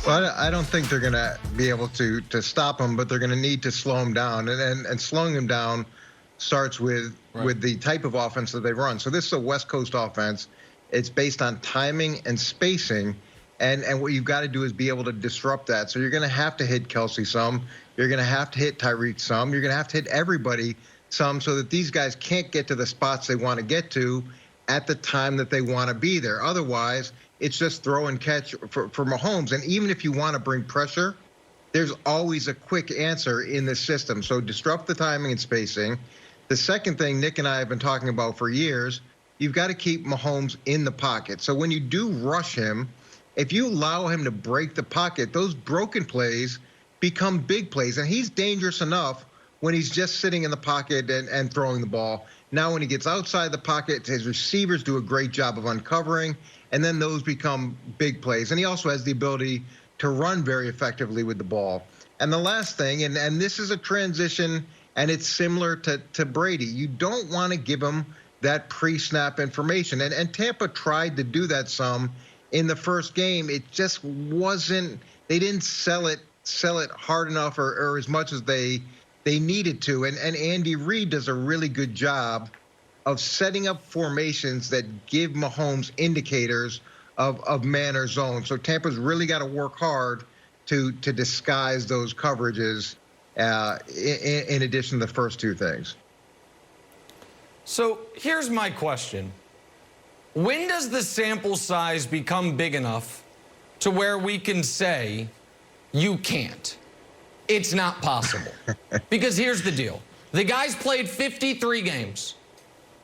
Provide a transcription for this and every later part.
Well, I don't think they're going to be able to stop him, but they're going to need to slow him down. And slowing him down starts with the type of offense that they run. So this is a West Coast offense. It's based on timing and spacing. And what you've got to do is be able to disrupt that. So you're going to have to hit Kelsey some. You're going to have to hit Tyreek some. You're going to have to hit everybody some so that these guys can't get to the spots they want to get to at the time that they want to be there. Otherwise, it's just throw and catch for Mahomes. And even if you want to bring pressure, there's always a quick answer in this system. So disrupt the timing and spacing. The second thing Nick and I have been talking about for years, you've got to keep Mahomes in the pocket. So when you do rush him, if you allow him to break the pocket, those broken plays become big plays. And he's dangerous enough when he's just sitting in the pocket and throwing the ball. Now, when he gets outside the pocket, his receivers do a great job of uncovering, and then those become big plays. And he also has the ability to run very effectively with the ball. And the last thing, and this is a transition, and it's similar to Brady, you don't want to give him that pre-snap information. And Tampa tried to do that some in the first game. It just wasn't, they didn't sell it hard enough or as much as they needed to. And Andy Reid does a really good job of setting up formations that give Mahomes indicators of man or zone. So Tampa's really got to work hard to disguise those coverages in addition to the first two things. So here's my question. When does the sample size become big enough to where we can say you can't? It's not possible. Because here's the deal. The guy's played 53 games.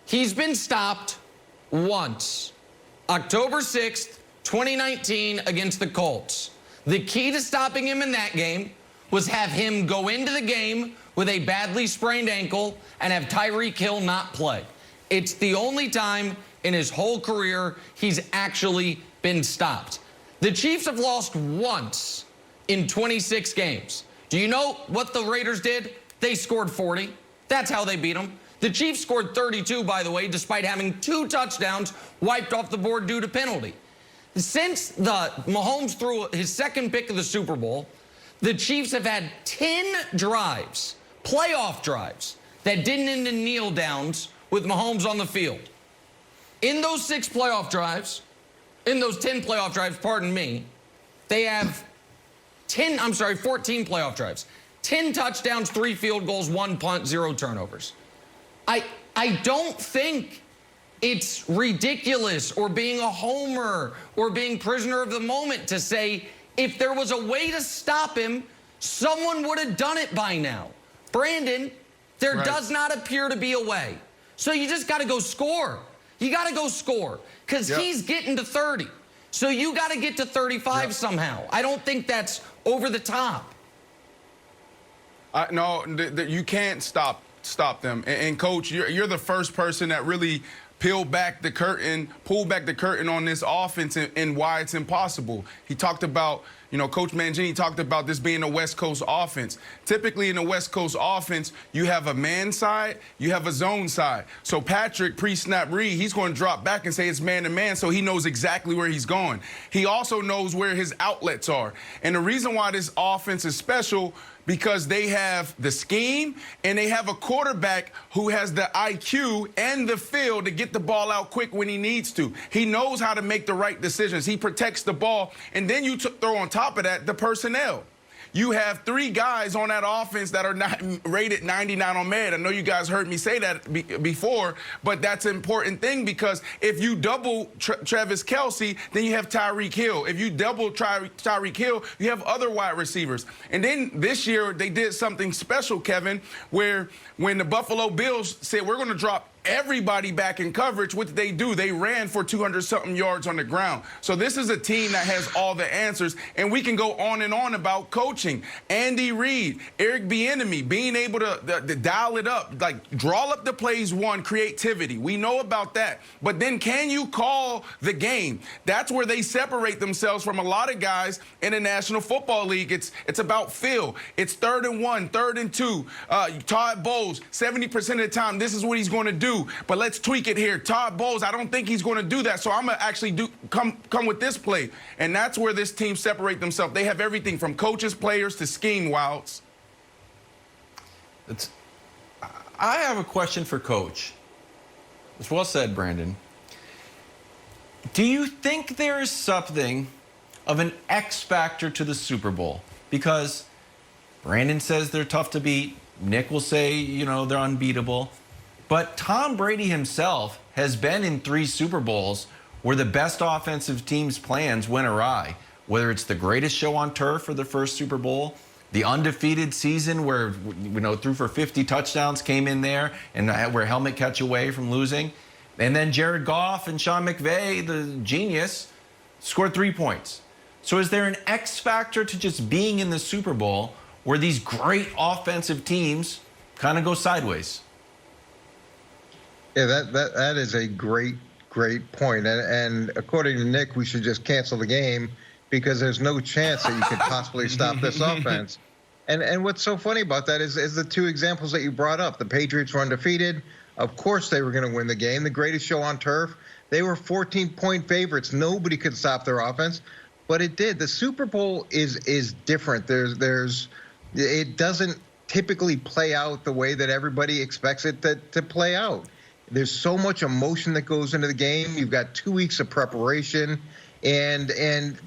He's been stopped once. October 6th, 2019 against the Colts. The key to stopping him in that game was have him go into the game with a badly sprained ankle and have Tyreek Hill not play. It's the only time in his whole career he's actually been stopped. The Chiefs have lost once in 26 games. Do you know what the Raiders did? They scored 40. That's how they beat them. The Chiefs scored 32, by the way, despite having 2 touchdowns wiped off the board due to penalty. Since Mahomes threw his second pick of the Super Bowl, the Chiefs have had 10 drives, playoff drives, that didn't end in kneel downs with Mahomes on the field. In those 10 playoff drives, pardon me, they have 14 playoff drives. 10 touchdowns, 3 field goals, 1 punt, 0 turnovers. I don't think it's ridiculous or being a homer or being prisoner of the moment to say if there was a way to stop him, someone would have done it by now. Brandon, there does not appear to be a way. So you just got to go score. You got to go score because he's getting to 30. So you got to get to 35 somehow. I don't think that's over the top. No, you can't stop them. And Coach, you're the first person that really pulled back the curtain on this offense and why it's impossible. He talked about, Coach Mangini talked about this being a West Coast offense. Typically in a West Coast offense, you have a man side, you have a zone side. So Patrick, pre-snap read, he's going to drop back and say it's man-to-man, so he knows exactly where he's going. He also knows where his outlets are. And the reason why this offense is special, because they have the scheme and they have a quarterback who has the IQ and the feel to get the ball out quick when he needs to. He knows how to make the right decisions. He protects the ball. And then you throw on top of that the personnel. You have 3 guys on that offense that are not rated 99 on Med. I know you guys heard me say that before, but that's an important thing because if you double Travis Kelce, then you have Tyreek Hill. If you double Tyreek Hill, you have other wide receivers. And then this year, they did something special, Kevin, where when the Buffalo Bills said, we're going to drop everybody back in coverage, what did they do? They ran for 200-something yards on the ground. So this is a team that has all the answers, and we can go on and on about coaching. Andy Reid, Eric Bieniemy, being able to dial it up, like draw up the plays, creativity. We know about that. But then can you call the game? That's where they separate themselves from a lot of guys in the National Football League. It's about feel. It's 3rd and 1, 3rd and 2. Todd Bowles, 70% of the time, this is what he's going to do. do, but let's tweak it here. Todd Bowles, I don't think he's going to do that, so I'm going to actually come with this play. And that's where this team separate themselves. They have everything from coaches, players, to scheme, Wilds. I have a question for Coach. It's well said, Brandon. Do you think there is something of an X factor to the Super Bowl? Because Brandon says they're tough to beat. Nick will say, you know, they're unbeatable. But Tom Brady himself has been in 3 Super Bowls where the best offensive team's plans went awry. Whether it's the greatest show on turf for the first Super Bowl, the undefeated season where, you know, threw for 50 touchdowns, came in there, and where helmet catch away from losing. And then Jared Goff and Sean McVay, the genius, scored 3 points. So is there an X factor to just being in the Super Bowl where these great offensive teams kind of go sideways? Yeah, that is a great point. And according to Nick, we should just cancel the game because there's no chance that you could possibly stop this offense. And what's so funny about that is the 2 examples that you brought up. The Patriots were undefeated. Of course they were going to win the game. The greatest show on turf. They were 14-point favorites. Nobody could stop their offense, but it did. The Super Bowl is different. It doesn't typically play out the way that everybody expects it to play out. There's so much emotion that goes into the game. You've got 2 weeks of preparation, and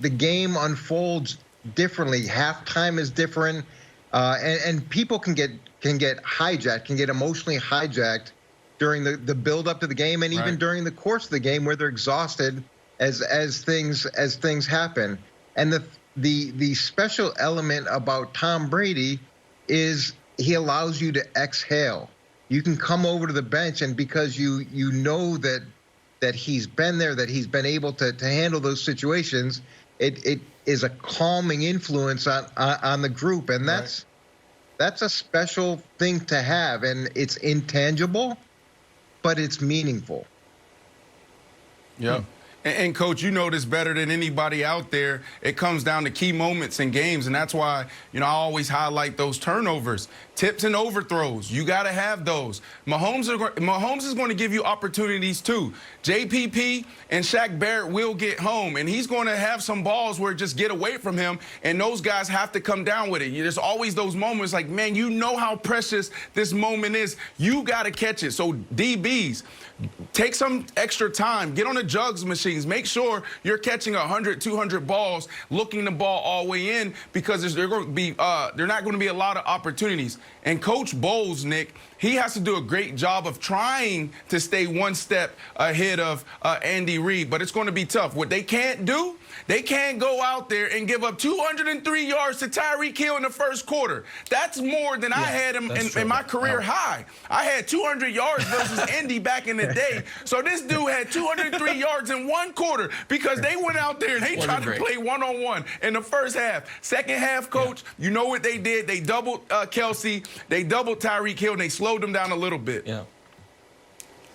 the game unfolds differently. Halftime is different, and people can get hijacked, can get emotionally hijacked during the build up to the game, and even during the course of the game where they're exhausted as things happen. And the special element about Tom Brady is he allows you to exhale. You can come over to the bench, and because you know that he's been there, that he's been able to handle those situations, it is a calming influence on the group, and that's a special thing to have, and it's intangible, but it's meaningful. Yep. And, Coach, you know this better than anybody out there. It comes down to key moments in games, and that's why, you know, I always highlight those turnovers. Tips and overthrows, you got to have those. Mahomes is going to give you opportunities, too. JPP and Shaq Barrett will get home, and he's going to have some balls where just get away from him, and those guys have to come down with it. There's always those moments like, man, you know how precious this moment is. You got to catch it. So, DBs, take some extra time. Get on the jugs machines. Make sure you're catching 100, 200 balls, looking the ball all the way in, because they're not going to be a lot of opportunities. And Coach Bowles, Nick, he has to do a great job of trying to stay one step ahead of Andy Reid, but it's going to be tough. What they can't do, they can't go out there and give up 203 yards to Tyreek Hill in the first quarter. That's more than I had in my career high. I had 200 yards versus Andy back in the day. So this dude had 203 yards in 1 quarter because they went out there and they tried to play one-on-one in the first half. Second half, Coach, you know what they did? They doubled Kelsey, they doubled Tyreek Hill, and they slowed them down a little bit.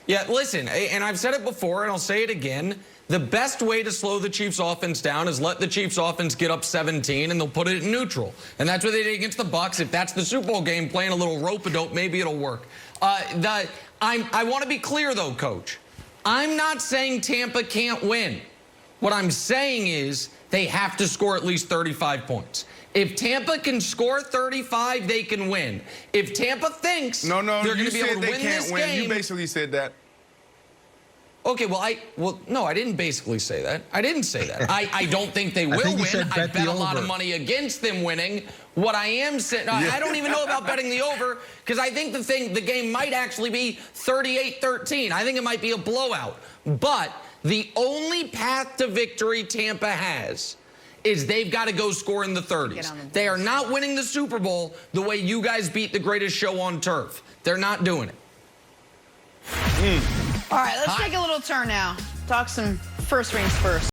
Yeah, listen, and I've said it before, and I'll say it again. The best way to slow the Chiefs' offense down is let the Chiefs' offense get up 17, and they'll put it in neutral. And that's what they did against the Bucs. If that's the Super Bowl game, playing a little rope-a-dope, maybe it'll work. I want to be clear, though, Coach. I'm not saying Tampa can't win. What I'm saying is they have to score at least 35 points. If Tampa can score 35, they can win. If Tampa thinks they're going to be able to win this game... You basically said that. Okay, no, I didn't basically say that. I didn't say that. I don't think they will win. I bet a lot of money against them winning. What I am saying, I don't even know about betting the over, because I think the game might actually be 38-13. I think it might be a blowout. But the only path to victory Tampa has is they've got to go score in the 30s. They are not winning the Super Bowl the way you guys beat the greatest show on turf. They're not doing it. All right, let's take a little turn now. Talk some first rings first.